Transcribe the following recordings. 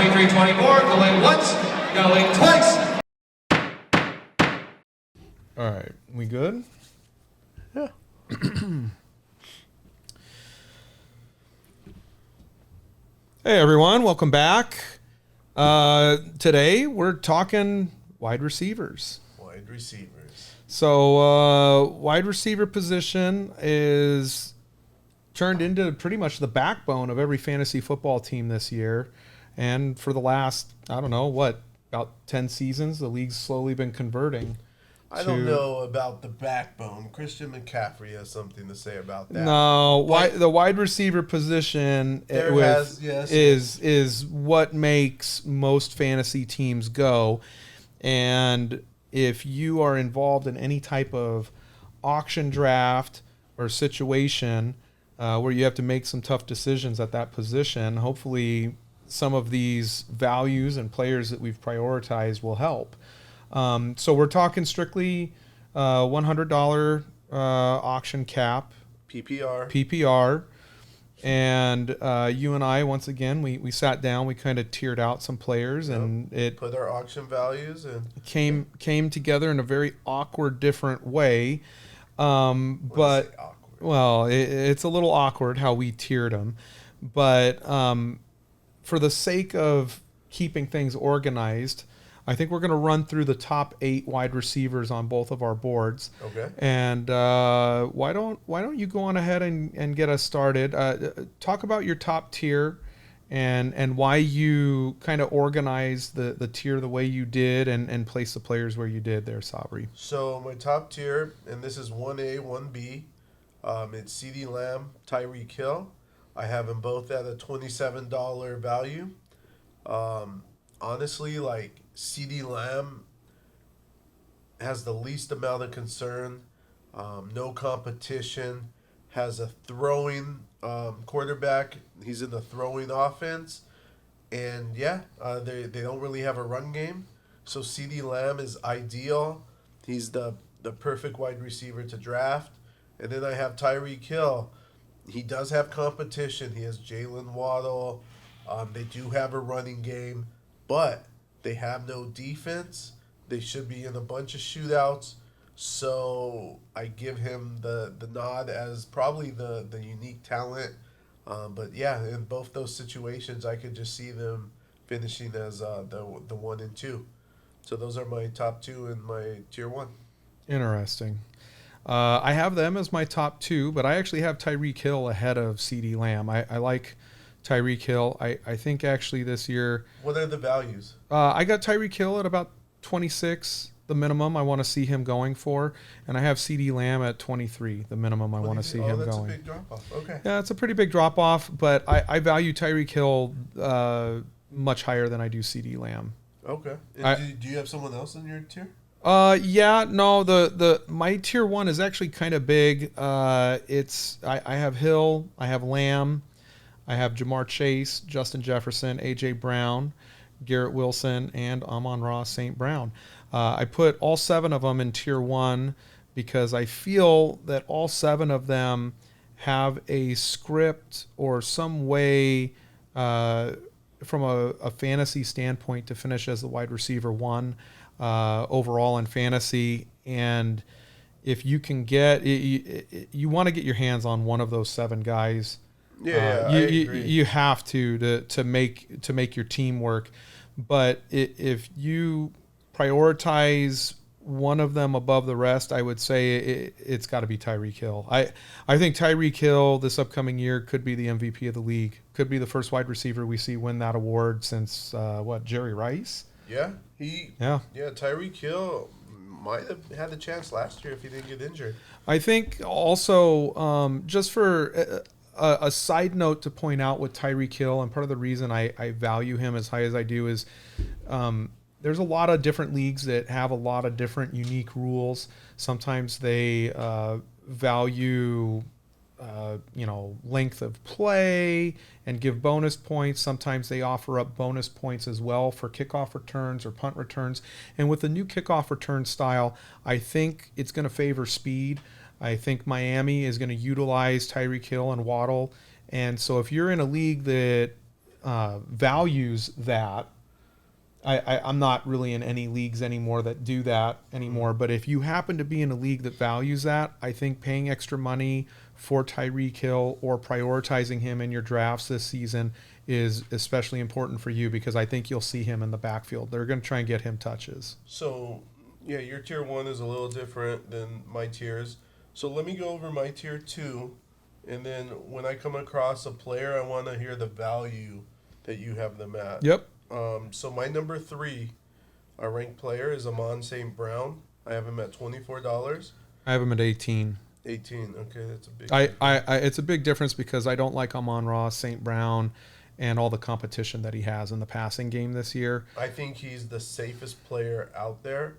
23-24, going once, going twice. All right, we good? Yeah. Hey everyone, welcome back. Today we're talking wide receivers. Wide receivers. So wide receiver position is turned into pretty much the backbone of every fantasy football team this year. And for the last, I don't know, about 10 seasons, the league's slowly been converting. I don't know about the backbone. Christian McCaffrey has something to say about that. No, the wide receiver position is what makes most fantasy teams go. And if you are involved in any type of auction draft or situation where you have to make some tough decisions at that position, hopefully some of these values and players that we've prioritized will help. So we're talking strictly $100 auction cap. PPR. And you and I, once again, we sat down, we kind of tiered out some players, and it put our auction values and came together in a very awkward, different way. But awkward. Well, it's a little awkward how we tiered them. But for the sake of keeping things organized, I think we're going to run through the top 8 wide receivers on both of our boards. Okay. And why don't you go on ahead and get us started? Talk about your top tier and why you kind of organized the tier the way you did and place the players where you did there, Sabri. So my top tier, and this is 1A, 1B. It's CeeDee Lamb, Tyreek Hill. I have them both at a $27 value. Honestly, like, CeeDee Lamb has the least amount of concern, no competition, has a throwing quarterback. He's in the throwing offense. And, they don't really have a run game. So CeeDee Lamb is ideal. He's the perfect wide receiver to draft. And then I have Tyreek Hill. He does have competition. He has Jalen Waddle. They do have a running game. But they have no defense. They should be in a bunch of shootouts. So I give him the nod as probably the unique talent. But in both those situations, I could just see them finishing as the 1 and 2. So those are my top 2 in my tier 1. Interesting. I have them as my top 2, but I actually have Tyreek Hill ahead of CeeDee Lamb. I like Tyreek Hill. I think actually this year... What are the values? I got Tyreek Hill at about 26, the minimum I want to see him going for. And I have CeeDee Lamb at 23, the minimum I want to see him going. That's a big drop-off. Okay. Yeah, it's a pretty big drop-off, but I value Tyreek Hill much higher than I do CeeDee Lamb. Okay. Do you have someone else in your tier? My tier 1 is actually kind of big. I have Hill, I have Lamb, I have Jamar Chase, Justin Jefferson, A.J. Brown, Garrett Wilson, and Amon-Ra St. Brown. I put all 7 of them in Tier 1 because I feel that all 7 of them have a script or some way from a fantasy standpoint to finish as the wide receiver 1 overall in fantasy. And if you can you want to get your hands on one of those 7 guys. I agree. You have to make your team work, but if you prioritize one of them above the rest, I would say it's got to be Tyreek Hill. I think Tyreek Hill this upcoming year could be the MVP of the league. Could be the first wide receiver we see win that award since Jerry Rice. Tyreek Hill might have had the chance last year if he didn't get injured. I think also just for a side note to point out with Tyreek Hill, and part of the reason I value him as high as I do is there's a lot of different leagues that have a lot of different unique rules. Sometimes they value length of play and give bonus points. Sometimes they offer up bonus points as well for kickoff returns or punt returns. And with the new kickoff return style, I think it's going to favor speed. I think Miami is going to utilize Tyreek Hill and Waddle. And so if you're in a league that values that, I'm not really in any leagues anymore that do that anymore. But if you happen to be in a league that values that, I think paying extra money for Tyreek Hill or prioritizing him in your drafts this season is especially important for you, because I think you'll see him in the backfield. They're going to try and get him touches. So, yeah, your tier 1 is a little different than my tiers. So let me go over my tier 2, and then when I come across a player, I want to hear the value that you have them at. Yep. So my number 3, our ranked player, is Amon St. Brown. I have him at $24. I have him at 18. 18. Okay, that's a big. It's a big difference because I don't like Amon-Ra, St. Brown, and all the competition that he has in the passing game this year. I think he's the safest player out there.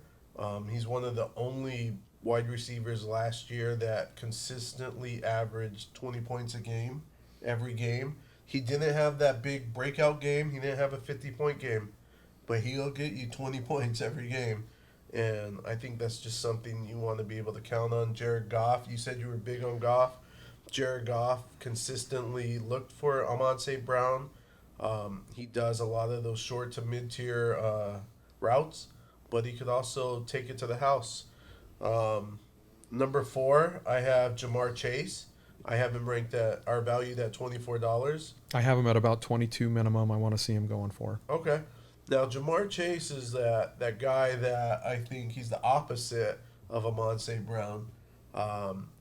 He's one of the only wide receivers last year that consistently averaged 20 points a game, every game. He didn't have that big breakout game. He didn't have a 50-point game, but he'll get you 20 points every game. And I think that's just something you want to be able to count on. Jared Goff, you said you were big on Goff. Jared Goff consistently looked for Amon St. Brown. He does a lot of those short to mid-tier routes, but he could also take it to the house. Number 4, I have Jamar Chase. I have him ranked at, or valued at $24. I have him at about 22 minimum. I want to see him going for. Okay. Now, Jamar Chase is that guy that I think he's the opposite of Amon St. Brown,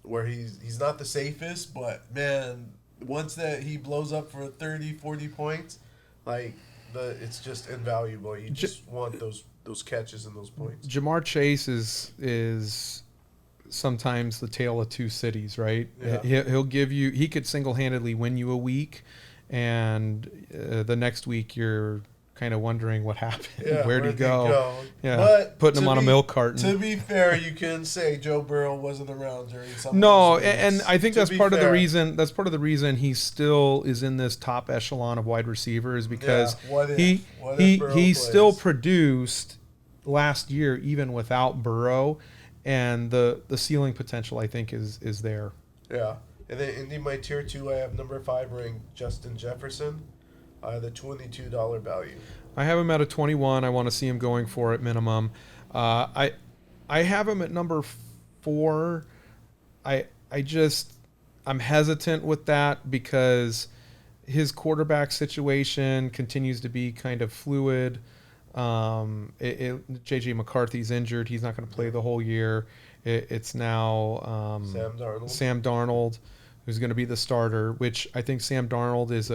where he's not the safest, but, man, once that he blows up for 30, 40 points, it's just invaluable. You just want those catches and those points. Jamar Chase is sometimes the tale of two cities, right? Yeah. He'll give you, he could single-handedly win you a week, and the next week you're kind of wondering what happened. Yeah, where'd he go? Yeah, but putting him on a milk carton. To be fair, you can say Joe Burrow wasn't around during some. No, of those and weeks. I think To that's be part of the fair. reason. That's part of the reason he still is in this top echelon of wide receivers, because Yeah, what if- he what if he Burrow he plays? still produced last year even without Burrow, and the ceiling potential I think is there. Yeah, and then in my tier 2, I have number 5 ranked Justin Jefferson, the $22 value. I have him at a 21. I want to see him going for at minimum. I have him at number 4. I'm hesitant with that because his quarterback situation continues to be kind of fluid. J.J. McCarthy's injured. He's not going to play the whole year. It's now Sam Darnold, who's going to be the starter, which I think Sam Darnold is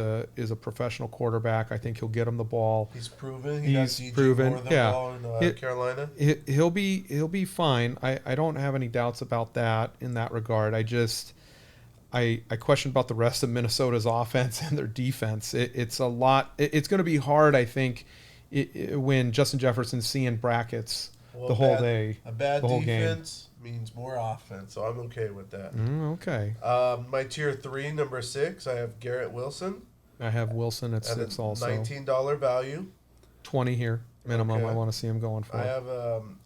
a professional quarterback. I think he'll get him the ball. He's proven. He's got proven. More than Yeah. ball in Carolina. He'll be fine. I don't have any doubts about that in that regard. I question about the rest of Minnesota's offense and their defense. It's a lot. It's going to be hard, I think, when Justin Jefferson's seeing brackets the whole day, A bad the whole defense means more offense, so I'm okay with that. Okay. My tier 3, number 6, I have Garrett Wilson I have Wilson at at 6 a also. $19 value. 20 here minimum. Okay. I want to see him going for. I have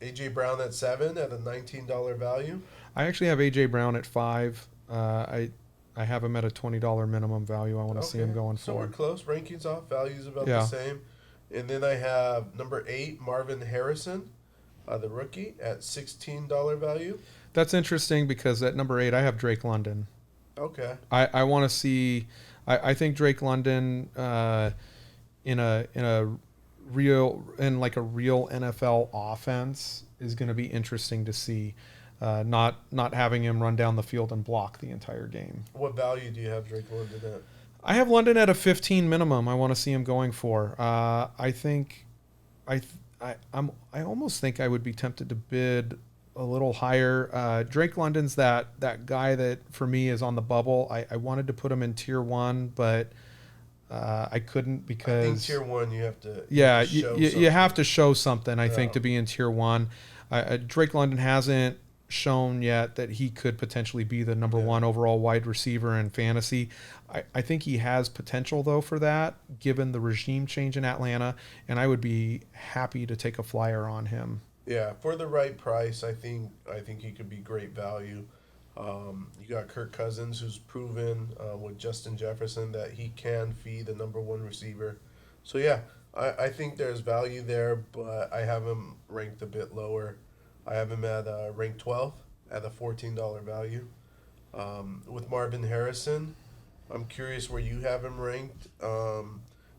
A.J. Brown at 7 at a $19 value. I actually have A.J. Brown at 5. I have him at a $20 minimum value. I want to see him going So for. we're close. Rankings off. Values about Yeah. the same. And then I have number 8, Marvin Harrison, the rookie, at $16 value. That's interesting because at number 8 I have Drake London. Okay. I want to see. I think Drake London in a real NFL offense is going to be interesting to see. Not having him run down the field and block the entire game. What value do you have Drake London at? I have London at a 15 minimum. I want to see him going for. I think, I almost think I would be tempted to bid a little higher. Drake London's that guy that for me is on the bubble. I wanted to put him in tier 1, but I couldn't because I think tier 1 you have to. yeah, show you have to show something. I think Yeah. to be in tier 1. Drake London hasn't shown yet that he could potentially be the number 1 overall wide receiver in fantasy. I think he has potential though for that, given the regime change in Atlanta, and I would be happy to take a flyer on him. Yeah, for the right price, I think he could be great value. You got Kirk Cousins, who's proven with Justin Jefferson that he can feed the number one receiver. So yeah, I think there's value there, but I have him ranked a bit lower. I have him at rank 12 at a $14 value. With Marvin Harrison, I'm curious where you have him ranked.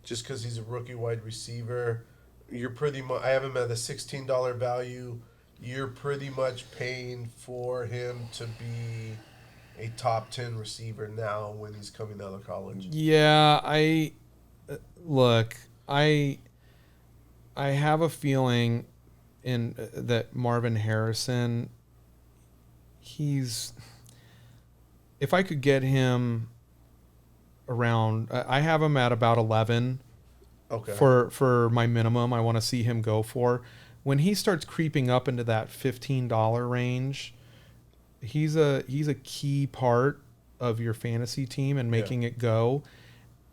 Just because he's a rookie wide receiver, you're pretty much. I have him at a $16 value. You're pretty much paying for him to be a top 10 receiver now when he's coming out of college. Yeah, look, I have a feeling in that Marvin Harrison, if I could get him around, I have him at about 11 Okay. for my minimum I want to see him go for. When he starts creeping up into that $15 range, he's a key part of your fantasy team and making it go.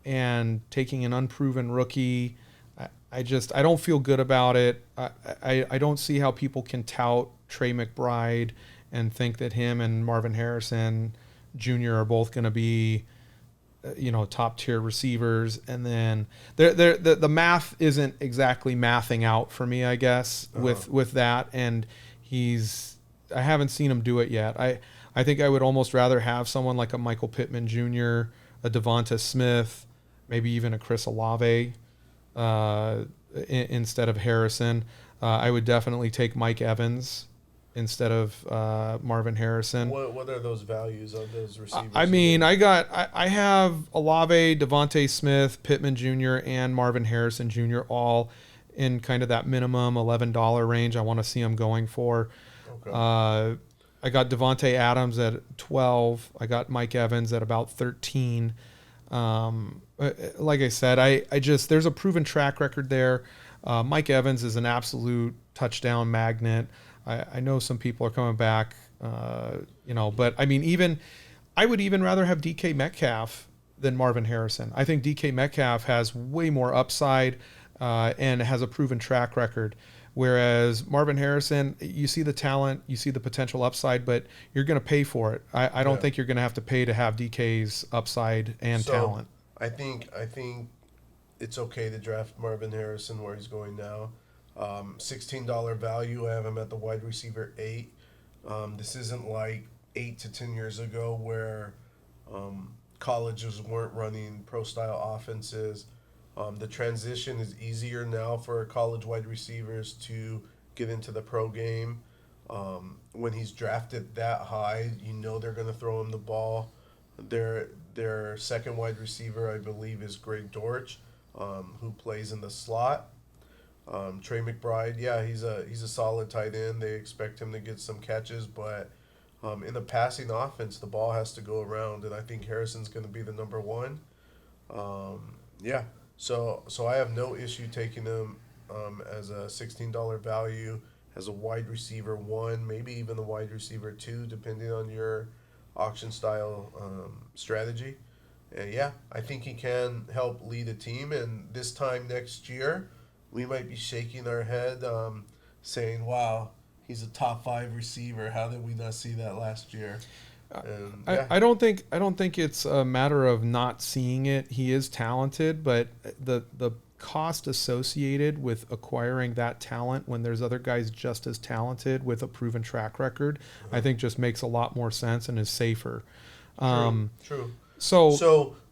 And taking an unproven rookie, I don't feel good about it. I don't see how people can tout Trey McBride and think that him and Marvin Harrison Jr. are both going to be, top tier receivers. And then the math isn't exactly mathing out for me, I guess, with that. And I haven't seen him do it yet. I think I would almost rather have someone like a Michael Pittman Jr., a Devonta Smith, maybe even a Chris Olave instead of Harrison. I would definitely take Mike Evans instead of Marvin Harrison. What are those values of those receivers? I have Olave, Devontae Smith, Pittman Jr., and Marvin Harrison Jr. all in kind of that minimum $11 range I want to see them going for. Okay. I got Devontae Adams at 12. I got Mike Evans at about 13. Like I said, I just, there's a proven track record there. Mike Evans is an absolute touchdown magnet. I know some people are coming back, but I mean, I would even rather have DK Metcalf than Marvin Harrison. I think DK Metcalf has way more upside, and has a proven track record. Whereas Marvin Harrison, you see the talent, you see the potential upside, but you're going to pay for it. I don't think you're going to have to pay to have DK's upside and talent. I think it's okay to draft Marvin Harrison where he's going now. $16 value. I have him at the wide receiver 8. This isn't like 8 to 10 years ago where colleges weren't running pro style offenses. The transition is easier now for college wide receivers to get into the pro game. When he's drafted that high, they're going to throw him the ball. Their second wide receiver, I believe, is Greg Dortch, who plays in the slot. Trey McBride, he's a solid tight end. They expect him to get some catches, but in a passing offense, the ball has to go around, and I think Harrison's going to be the number one. So I have no issue taking him as a $16 value, as a wide receiver 1, maybe even a wide receiver 2, depending on your auction style strategy. And I think he can help lead a team. And this time next year, we might be shaking our head, saying, "Wow, he's a top 5 receiver. How did we not see that last year?" And, I don't think it's a matter of not seeing it. He is talented, but the cost associated with acquiring that talent when there's other guys just as talented with a proven track record, I think just makes a lot more sense and is safer. True.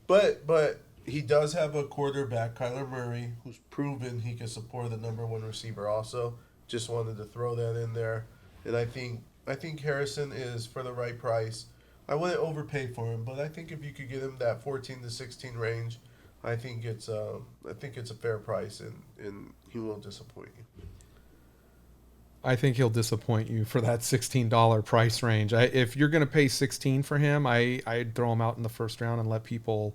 But he does have a quarterback, Kyler Murray, who's proven he can support the number 1 receiver also. Just wanted to throw that in there. And I think Harrison is for the right price. I wouldn't overpay for him, but I think if you could get him that 14 to 16 range, I think it's a fair price, and he won't disappoint you. I think he'll disappoint you for that $16 price range. If you're going to pay $16 for him, I'd throw him out in the first round and let people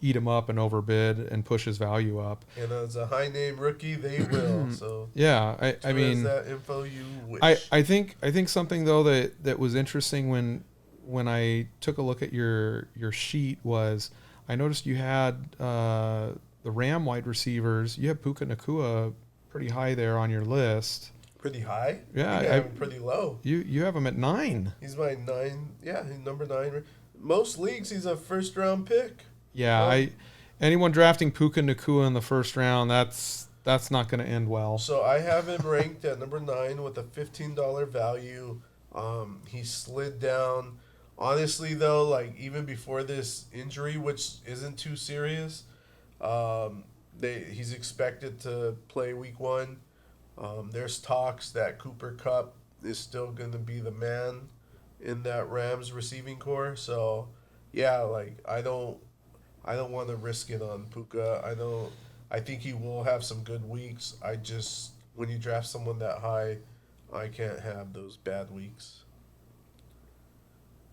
eat him up and overbid and push his value up. And as a high name rookie, they will. So yeah, I mean, that info you wish. I think something though that was interesting when I took a look at your sheet was I noticed you had the Ram wide receivers. You have Puka Nakua pretty high there on your list. pretty high. Yeah, I have him pretty low. you have him at 9. He's my 9. Yeah, he's number 9. Most leagues, he's a first round pick. Yeah, anyone drafting Puka Nakua in the first round, that's not going to end well. So I have him ranked at number 9 with a $15 value. He slid down. Honestly, though, like even before this injury, which isn't too serious, he's expected to play week 1. There's talks that Cooper Kupp is still going to be the man in that Rams receiving core. So, yeah, like I don't want to risk it on Puka. I think he will have some good weeks. I just when you draft someone that high, I can't have those bad weeks.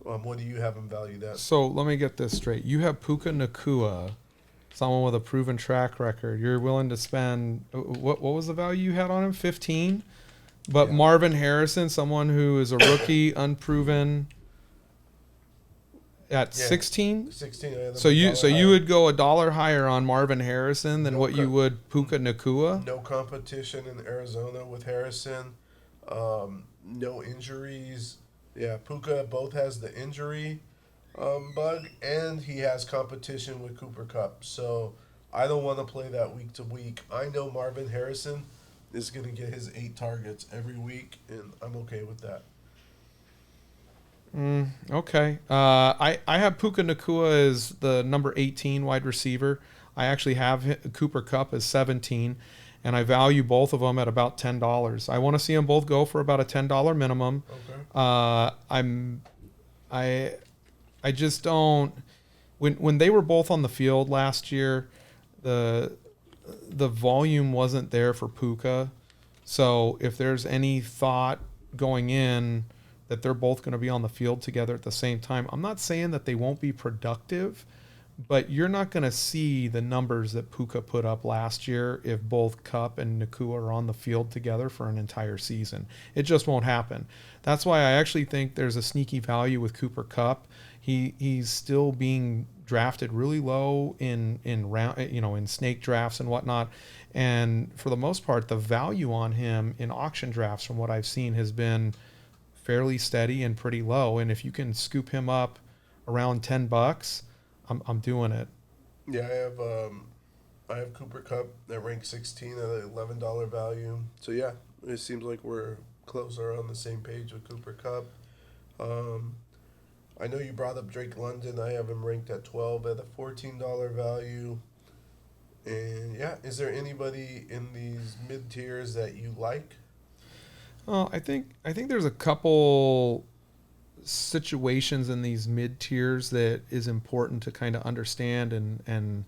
What do you have him valued at? So let me get this straight. You have Puka Nakua, someone with a proven track record. You're willing to spend what was the value you had on him? 15. But Yeah. Marvin Harrison, someone who is a rookie, unproven, at 16. 16. I have So him you $1 would go $1 higher on Marvin Harrison than what you would Puka Nakua? No competition in Arizona with Harrison. No injuries. Yeah, Puka both has the injury bug, and he has competition with Cooper Kupp. So I don't want to play that week to week. I know Marvin Harrison is going to get his 8 targets every week, and I'm okay with that. Okay. I have Puka Nakua as the number 18 wide receiver. I actually have Cooper Kupp as 17, and I value both of them at about $10. I want to see them both go for about a $10 minimum. Okay. I just don't. When they were both on the field last year, the volume wasn't there for Puka. So if there's any thought going in that they're both going to be on the field together at the same time, I'm not saying that they won't be productive, but you're not going to see the numbers that Puka put up last year if both Kupp and Nakua are on the field together for an entire season. It just won't happen. That's why I actually think there's a sneaky value with Cooper Kupp. He's still being drafted really low in round, in snake drafts and whatnot. And for the most part, the value on him in auction drafts, from what I've seen, has been fairly steady and pretty low. And if you can scoop him up around $10, I'm doing it. Yeah, I have Cooper Kupp that ranks 16 at an $11 value. So yeah, it seems like we're closer on the same page with Cooper Kupp. I know you brought up Drake London. I have him ranked at 12 at a $14 value. And yeah, is there anybody in these mid tiers that you like? Well, I think there's a couple situations in these mid tiers that is important to kind of understand and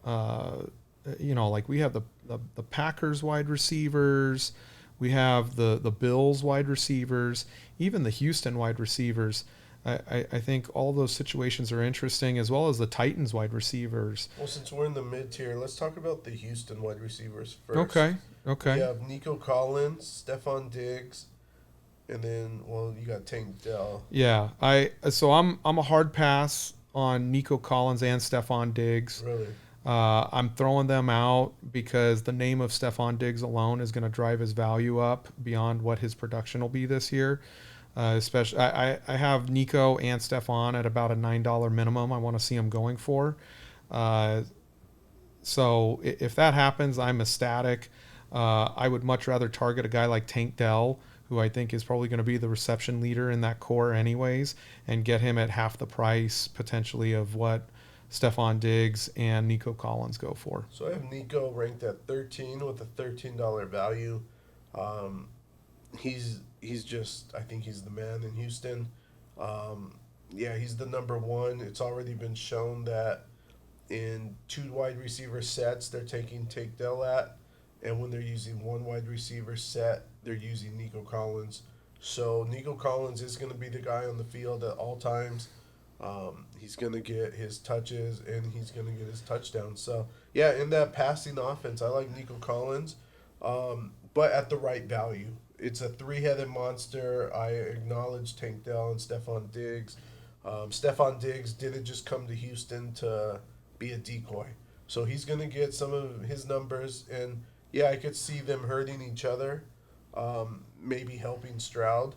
like we have the Packers wide receivers, we have the Bills wide receivers, even the Houston wide receivers. I think all those situations are interesting, as well as the Titans wide receivers. Well, since we're in the mid tier, let's talk about the Houston wide receivers first. Okay. We have Nico Collins, Stephon Diggs, and then you got Tank Dell. Yeah, I'm a hard pass on Nico Collins and Stephon Diggs. Really? I'm throwing them out because the name of Stephon Diggs alone is going to drive his value up beyond what his production will be this year. Especially, I have Nico and Stephon at about a $9 minimum. I want to see them going for. So if that happens, I'm ecstatic. I would much rather target a guy like Tank Dell, who I think is probably going to be the reception leader in that core anyways, and get him at half the price potentially of what Stephon Diggs and Nico Collins go for. So I have Nico ranked at 13 with a $13 value. He's just, I think he's the man in Houston. He's the number one. It's already been shown that in 2 wide receiver sets, they're taking Tank Dell at, and when they're using 1 wide receiver set, they're using Nico Collins. So Nico Collins is going to be the guy on the field at all times. He's going to get his touches, and he's going to get his touchdowns. So, yeah, in that passing offense, I like Nico Collins, but at the right value. It's a 3-headed monster. I acknowledge Tank Dell and Stephon Diggs. Stephon Diggs didn't just come to Houston to be a decoy. So he's going to get some of his numbers, and yeah, I could see them hurting each other. maybe helping Stroud.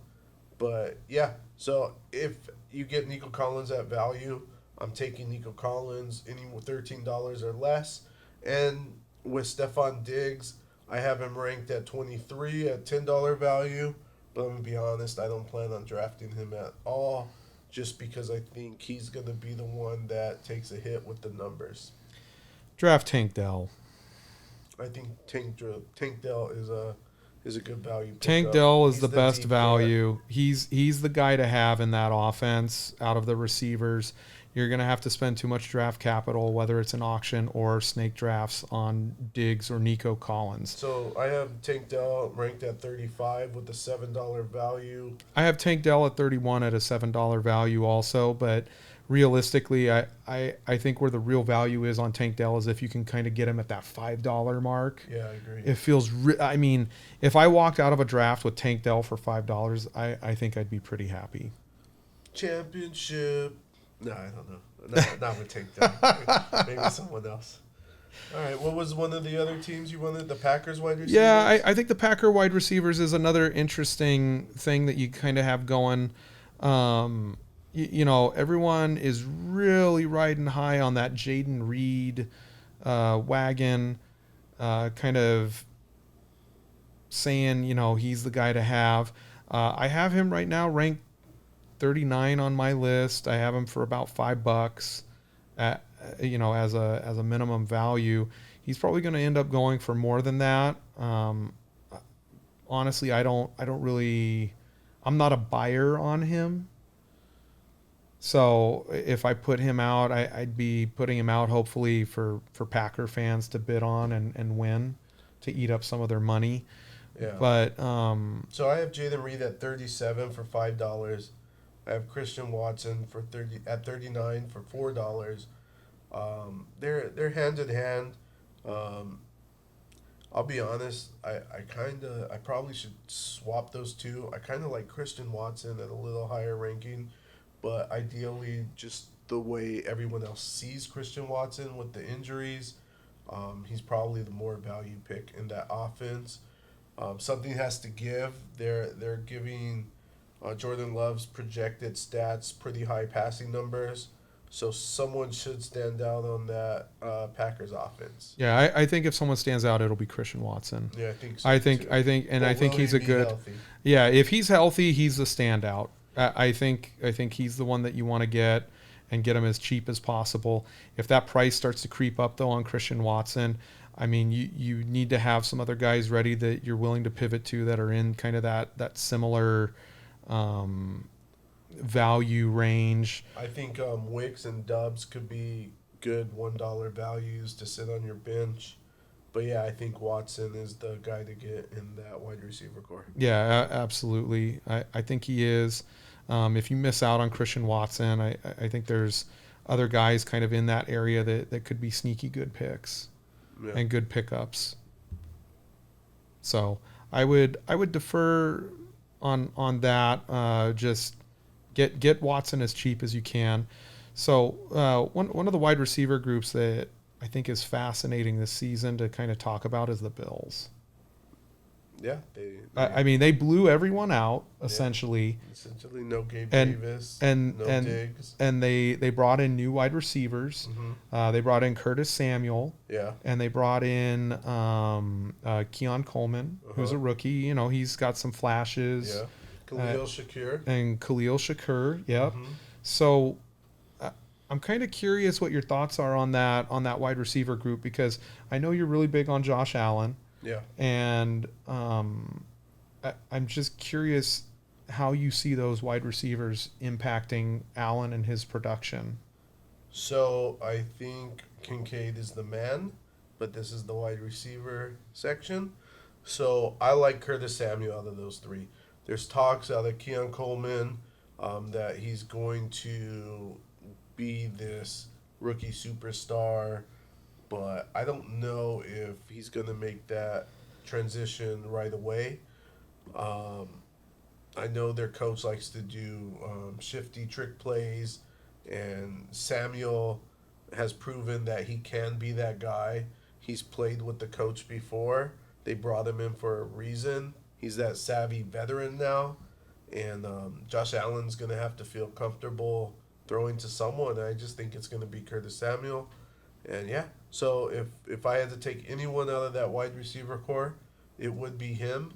But yeah, so if you get Nico Collins at value, I'm taking Nico Collins any $13 or less. And with Stephon Diggs, I have him ranked at 23 at $10 value. But I'm gonna be honest, I don't plan on drafting him at all, just because I think he's gonna be the one that takes a hit with the numbers. Draft Tank Dell. I think Tank Dell is a good value. Tank pickup. Dell is He's the best deep threat. value. He's the guy to have in that offense out of the receivers. You're going to have to spend too much draft capital, whether it's an auction or snake drafts, on Diggs or Nico Collins. So I have Tank Dell ranked at 35 with a $7 value. I have Tank Dell at 31 at a $7 value also, but realistically, I think where the real value is on Tank Dell is if you can kind of get him at that $5 mark. Yeah, I agree. It feels, I mean, if I walked out of a draft with Tank Dell for $5, I think I'd be pretty happy. Championship. No, I don't know. Not with Tank Dell. Maybe someone else. All right. What was one of the other teams you wanted? The Packers wide receivers? Yeah, I think the Packer wide receivers is another interesting thing that you kind of have going. You know, everyone is really riding high on that Jaden Reed wagon, kind of saying, you know, he's the guy to have. I have him right now ranked 39 on my list. I have him for about $5 at, you know, as a minimum value. He's probably going to end up going for more than that. Honestly, I'm not a buyer on him. So if I put him out, I'd be putting him out hopefully for Packer fans to bid on and win, to eat up some of their money. Yeah. But so I have Jaden Reed at 37 for $5. I have Christian Watson for 39 for $4. They're hand in hand. I'll be honest. I probably should swap those two. I kind of like Christian Watson at a little higher ranking, but ideally, just the way everyone else sees Christian Watson with the injuries, he's probably the more value pick in that offense. Something has to give. They're giving Jordan Love's projected stats pretty high passing numbers. So someone should stand out on that Packers offense. yeah, I think if someone stands out, it'll be Christian Watson. Yeah, I think so. I think, too. and But I think will he's he a be good. healthy? Yeah, if he's healthy, he's the standout. I think he's the one that you want to get and get him as cheap as possible. If that price starts to creep up though on Christian Watson, I mean, you need to have some other guys ready that you're willing to pivot to that are in kind of that similar value range. I think Wicks and Dubs could be good $1 values to sit on your bench. But yeah, I think Watson is the guy to get in that wide receiver core. Yeah, absolutely. I think he is. If you miss out on Christian Watson, I think there's other guys kind of in that area that could be sneaky good picks and good pickups. So I would defer on that. Just get Watson as cheap as you can. So one of the wide receiver groups that I think is fascinating this season to kind of talk about is the Bills. Yeah, I mean, they blew everyone out essentially. Essentially, no Gabe Davis, no Diggs, and they brought in new wide receivers. Mm-hmm. They brought in Curtis Samuel. Yeah, and they brought in Keon Coleman, who's a rookie. You know, he's got some flashes. Yeah, Khalil Shakir and Khalil Shakur. Yep. Mm-hmm. So I'm kind of curious what your thoughts are on that wide receiver group, because I know you're really big on Josh Allen. Yeah. And I'm just curious how you see those wide receivers impacting Allen and his production. So I think Kincaid is the man, but this is the wide receiver section. So I like Curtis Samuel out of those three. There's talks out of Keon Coleman that he's going to be this rookie superstar, but I don't know if he's going to make that transition right away. I know their coach likes to do shifty trick plays, and Samuel has proven that he can be that guy. He's played with the coach before. They brought him in for a reason. He's that savvy veteran now, and Josh Allen's gonna have to feel comfortable throwing to someone. I just think it's gonna be Curtis Samuel, and yeah. So if I had to take anyone out of that wide receiver core, it would be him.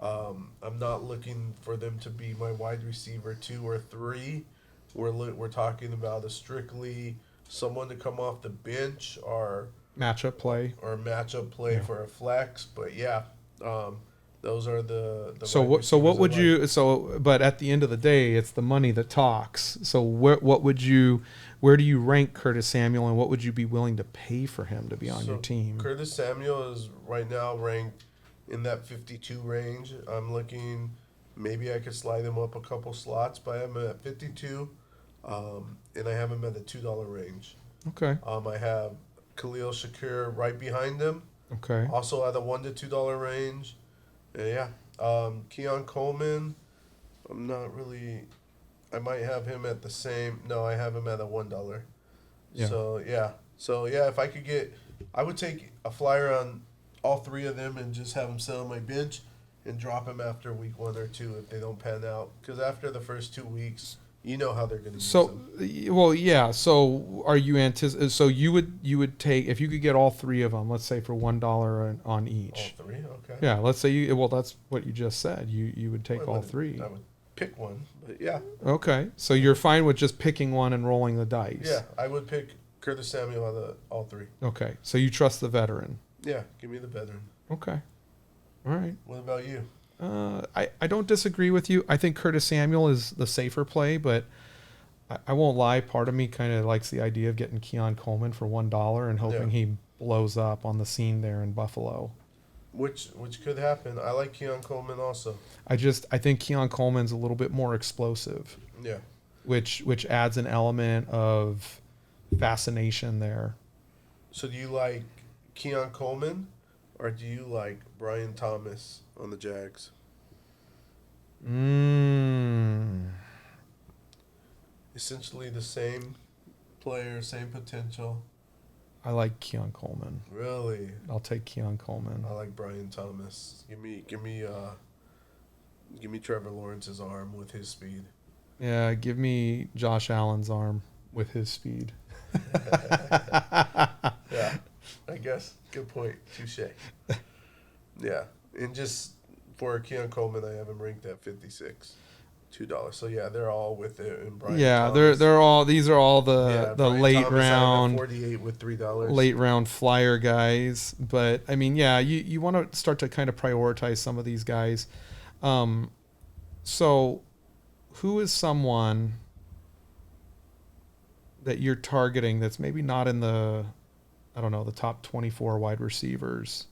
I'm not looking for them to be my wide receiver 2 or 3. We're talking about a strictly someone to come off the bench Matchup play. or matchup play Yeah. for a flex. But yeah, those are the So wide what? So what receivers I would like. you? So, but at the end of the day, it's the money that talks. So what would you? Where do you rank Curtis Samuel, and what would you be willing to pay for him to be on your team? Curtis Samuel is right now ranked in that 52 range. I'm looking, maybe I could slide him up a couple slots, but I'm at 52, and I have him at the $2 range. Okay. I have Khalil Shakir right behind him, Okay. also at the $1 to $2 range. And yeah, Keon Coleman, I'm not really. I might have him at the same. No, I have him at a $1. Yeah. So yeah, if I could get, I would take a flyer on all 3 of them and just have them sit on my bench and drop them after week 1 or 2 if they don't pan out. Because after the first 2 weeks, you know how they're going to use So, them. well, yeah. So, are you So you would take, if you could get all 3 of them, let's say for $1 on each. All 3, okay. Yeah. Let's say you. Well, that's what you just said. You would take Well, I all wouldn't- 3. I would pick one, but yeah, Okay. So you're fine with just picking one and rolling the dice. yeah, I would pick Curtis Samuel out of all 3. Okay. So you trust the veteran. Yeah, give me the veteran. Okay. All right. What about you? I don't disagree with you. I think Curtis Samuel is the safer play, but I won't lie. Part of me kind of likes the idea of getting Keon Coleman for $1 and hoping he blows up on the scene there in Buffalo. Which could happen. I like Keon Coleman also. I think Keon Coleman's a little bit more explosive, Yeah. which adds an element of fascination there. So do you like Keon Coleman or do you like Brian Thomas on the Jags? Essentially the same player, same potential. I like Keon Coleman. Really? I'll take Keon Coleman. I like Brian Thomas. Give me Trevor Lawrence's arm with his speed. Yeah, give me Josh Allen's arm with his speed. Yeah, I guess. Good point. Touche. Yeah, and just for Keon Coleman, I have him ranked at 56, $2. So yeah, they're all with it. And Brian Thomas. they're all. These are all the Brian late Thomas, I have at round 48 with $3. late round flyer guys. But I mean, yeah, you want to start to kind of prioritize some of these guys. So who is someone that you're targeting that's maybe not in the, I don't know, the top 24 wide receivers?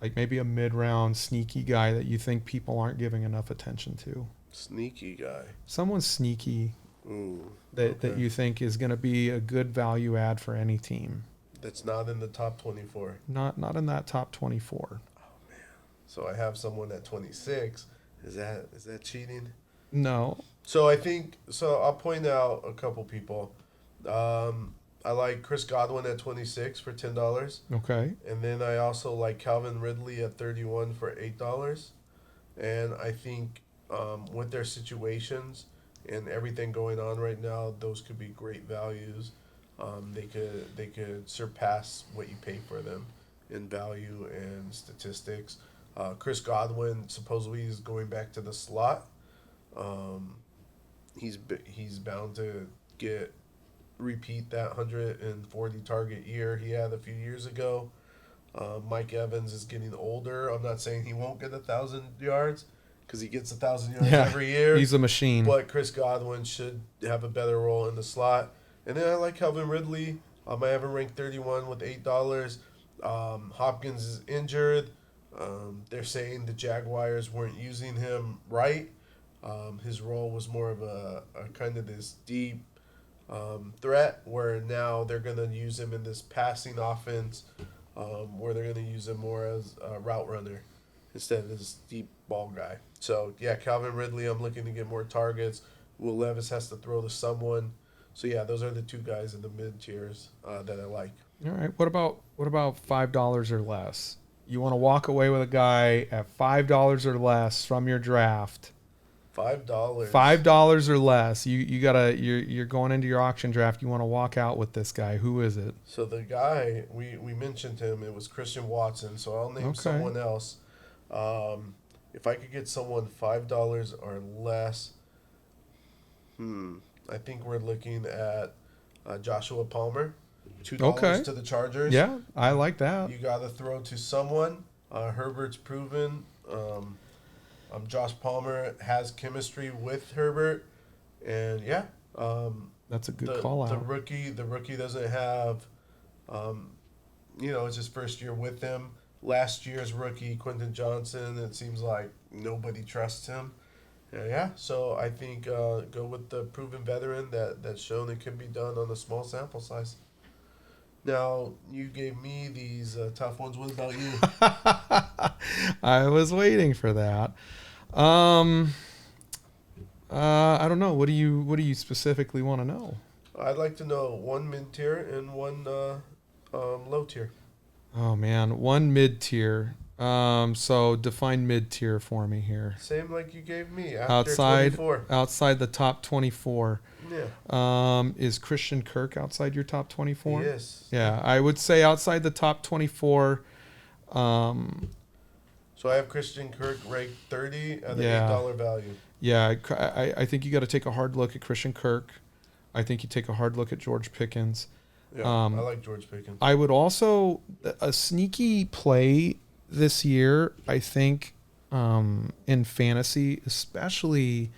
Like maybe a mid-round sneaky guy that you think people aren't giving enough attention to. Sneaky guy. Someone sneaky Ooh. that you think is going to be a good value add for any team. That's not in the top 24. Not in that top 24. So I have someone at 26. Is that cheating? No. So I'll point out a couple people. I like Chris Godwin at 26 for $10. Okay. And then I also like Calvin Ridley at 31 for $8. And I think with their situations and everything going on right now, those could be great values. They could surpass what you pay for them in value and statistics. Chris Godwin supposedly is going back to the slot. He's bound to repeat that 140 target year he had a few years ago. Mike Evans is getting older. I'm not saying he won't get 1,000 yards because he gets 1,000 yards every year. He's a machine. But Chris Godwin should have a better role in the slot. And then I like Calvin Ridley. I have him ranked 31 with $8. Hopkins is injured. They're saying the Jaguars weren't using him right. His role was more of a kind of this deep threat, where now they're going to use him in this passing offense, where they're going to use him more as a route runner instead of this deep ball guy. So, yeah, Calvin Ridley, I'm looking to get more targets. Will Levis has to throw to someone. So, yeah, those are the 2 guys in the mid tiers that I like. All right. What about $5 or less? You want to walk away with a guy at $5 or less from your draft. $5. $5 or less. You're going into your auction draft. You want to walk out with this guy. Who is it? So the guy we mentioned him. It was Christian Watson. So I'll name someone else. If I could get someone $5 or less, I think we're looking at Joshua Palmer. $2 to the Chargers. Yeah, I like that. You got to throw to someone. Herbert's proven. Josh Palmer has chemistry with Herbert, and that's a good call out. The rookie doesn't have, it's his first year with him. Last year's rookie, Quentin Johnson, it seems like nobody trusts him. So I think go with the proven veteran that's shown it can be done on a small sample size. Now, you gave me these tough ones. What about you? I was waiting for that. I don't know. What do you specifically want to know? I'd like to know one mid tier and one low tier. Oh man, one mid tier. So define mid tier for me here. Same like you gave me. Outside 24. Outside the top 24. Yeah. Is Christian Kirk outside your top 24? Yes. Yeah, I would say outside the top 24. So I have Christian Kirk ranked 30 at an $8 value. Yeah, I think you got to take a hard look at Christian Kirk. I think you take a hard look at George Pickens. Yeah, I like George Pickens. I would also, a sneaky play this year, I think, in fantasy, especially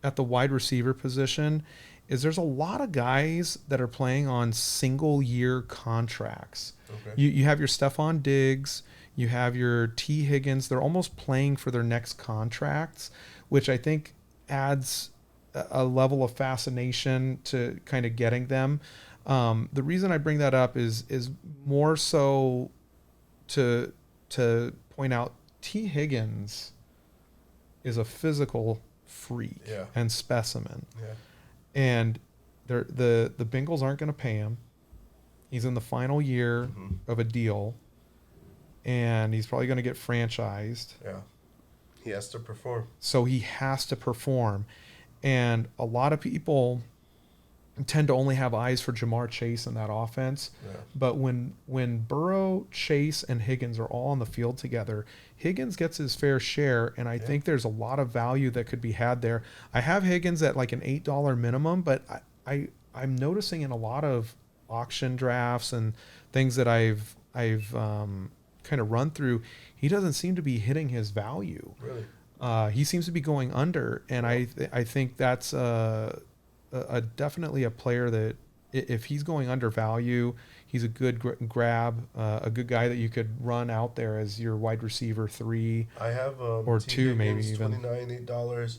at the wide receiver position, is there's a lot of guys that are playing on single-year contracts. Okay. You have your Stephon Diggs, you have your T. Higgins. They're almost playing for their next contracts, which I think adds a level of fascination to kind of getting them. The reason I bring that up is more so to point out T. Higgins is a physical freak and specimen. Yeah. And the Bengals aren't going to pay him. He's in the final year of a deal, and he's probably going to get franchised. Yeah. He has to perform. So he has to perform. And a lot of people tend to only have eyes for Jamar Chase in that offense. Yeah. But when Burrow, Chase, and Higgins are all on the field together, Higgins gets his fair share, and I think there's a lot of value that could be had there. I have Higgins at like an $8 minimum, but I'm noticing in a lot of auction drafts and things that I've kind of run through, he doesn't seem to be hitting his value. Really? He seems to be going under, and I think that's definitely a player that if he's going under value, he's a good grab, a good guy that you could run out there as your wide receiver 3. I have or T. 2 maybe Higgins, even. $29, $8.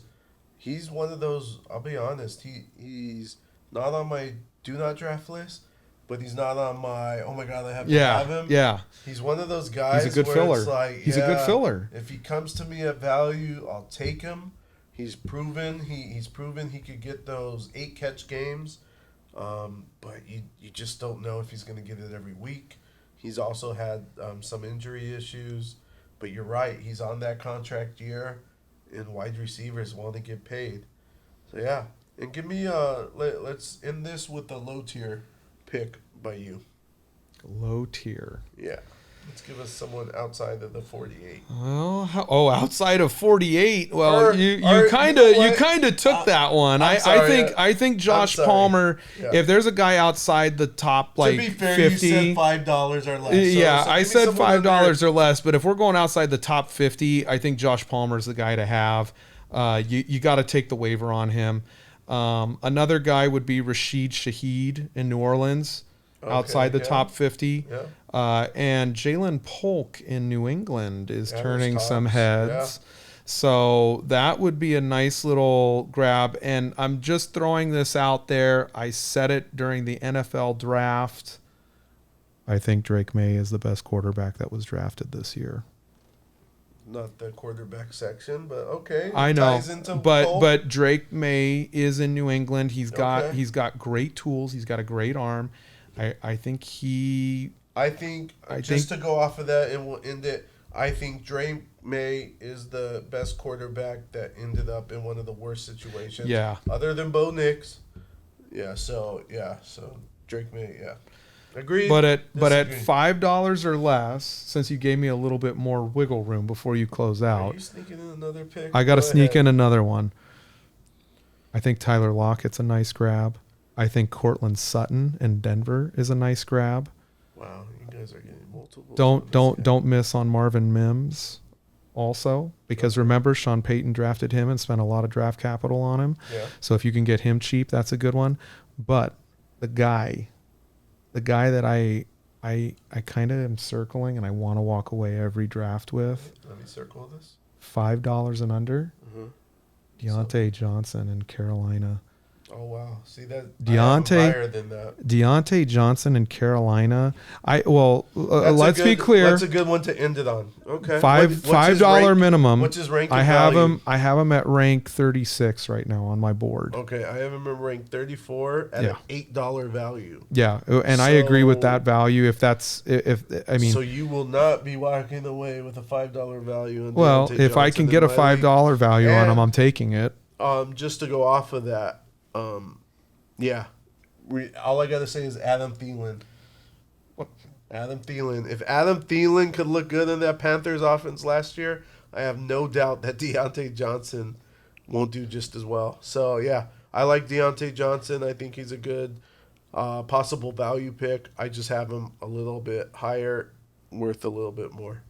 He's one of those. I'll be honest. He's not on my do not draft list, but he's not on my oh my god I have to have him. Yeah. He's one of those guys. He's a good where filler. It's like, He's a good filler. If he comes to me at value, I'll take him. He's proven he's proven he could get those 8-catch games, but you just don't know if he's going to get it every week. He's also had some injury issues, but you're right. He's on that contract year, and wide receivers want to get paid. So yeah, and give me let's end this with a low tier pick by you. Low tier. Yeah. Let's give us someone outside of the 48. Well, outside of 48. Well, Or you you kind know of what? took that one. I'm I sorry, think Josh sorry. Palmer. Yeah. If there's a guy outside the top like to be fair, 50, you said $5 or less. yeah, so I give me said someone under- $5 or less. But if we're going outside the top 50, I think Josh Palmer's the guy to have. You got to take the waiver on him. Another guy would be Rashid Shaheed in New Orleans, outside the top 50. Yeah. And Jalen Polk in New England is Yeah, turning there's some talks. heads. So that would be a nice little grab. And I'm just throwing this out there. I said it during the NFL draft. I think Drake May is the best quarterback that was drafted this year. Not the quarterback section, but okay. I know, Ties into Polk. but Drake May is in New England. He's got Okay. great tools. He's got a great arm. I think he I think to go off of that, and we'll end it. I think Drake May is the best quarterback that ended up in one of the worst situations. Yeah. Other than Bo Nix. So Drake May, yeah. Agreed. But at Disagree. $5 or less, since you gave me a little bit more wiggle room before you close Are out, you sneaking in another pick? I got to Go sneak ahead. in another one. I think Tyler Lockett's a nice grab. I think Cortland Sutton in Denver is a nice grab. Wow, you guys are getting multiple. Don't miss on Marvin Mims also, because remember Sean Payton drafted him and spent a lot of draft capital on him. Yeah. So if you can get him cheap, that's a good one. But the guy that I kind of am circling and I want to walk away every draft with, Let me circle this. $5 and under, Mhm. Deontay Johnson in Carolina. Oh wow! See that Deontay- higher than that. Deontay Johnson in Carolina. That's Let's a be good- clear. That's a good one to end it on. Okay. $5 minimum. What's his rank? I and have value? him. I have him at rank 36 right now on my board. Okay, I have him ranked 34 at Yeah. an $8 value. Yeah, and I agree with So- that value. If I mean, so you will not be walking away with a $5 value. On well, Deontay if I Johnson can in get a my $5 value on And- him, I'm taking it. league. Just to go off of that, yeah, all I gotta say is Adam Thielen. Adam Thielen. If Adam Thielen could look good in that Panthers offense last year, I have no doubt that Deontay Johnson won't do just as well. So yeah, I like Deontay Johnson. I think he's a good possible value pick. I just have him a little bit higher, worth a little bit more.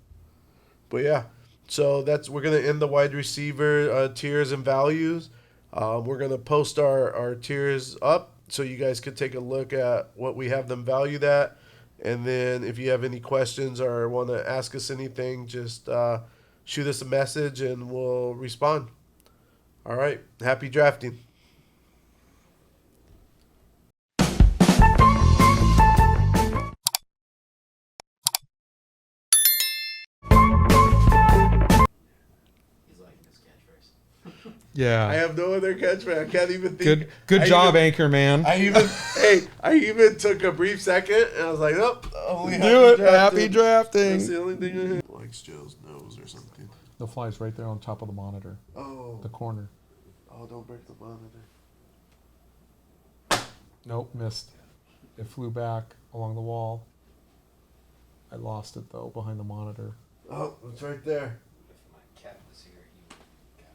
But yeah, so we're gonna end the wide receiver tiers and values. We're gonna post our tiers up so you guys can take a look at what we have them valued at. And then if you have any questions or want to ask us anything, just shoot us a message and we'll respond. All right. Happy drafting. He's liking his catchphrase. Yeah. I have no other catchphrase. I can't even think. Good I job, even- anchor man. I even took a brief second and I was like, nope. Only Do it. drafted. Happy drafting. That's the only thing I have. Likes Joe's nose or something. The fly's right there on top of the monitor, Oh. the corner. Oh, don't break the monitor. Nope, missed. It flew back along the wall. I lost it though behind the monitor. Oh, it's right there. If my cat was here, he would cat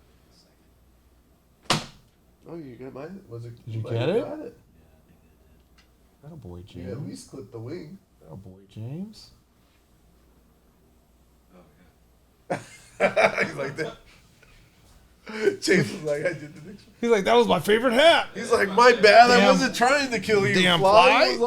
in a second. Oh, you got mine? Was it? Did you might get have it? got it. That a boy, You at James. least clip the wing. That a boy, James. Oh, yeah. He's like that. James was like, I did the next one. He's like, that was my favorite hat. He's like, my bad. I Damn- wasn't trying to kill you. damn fly. fly. He was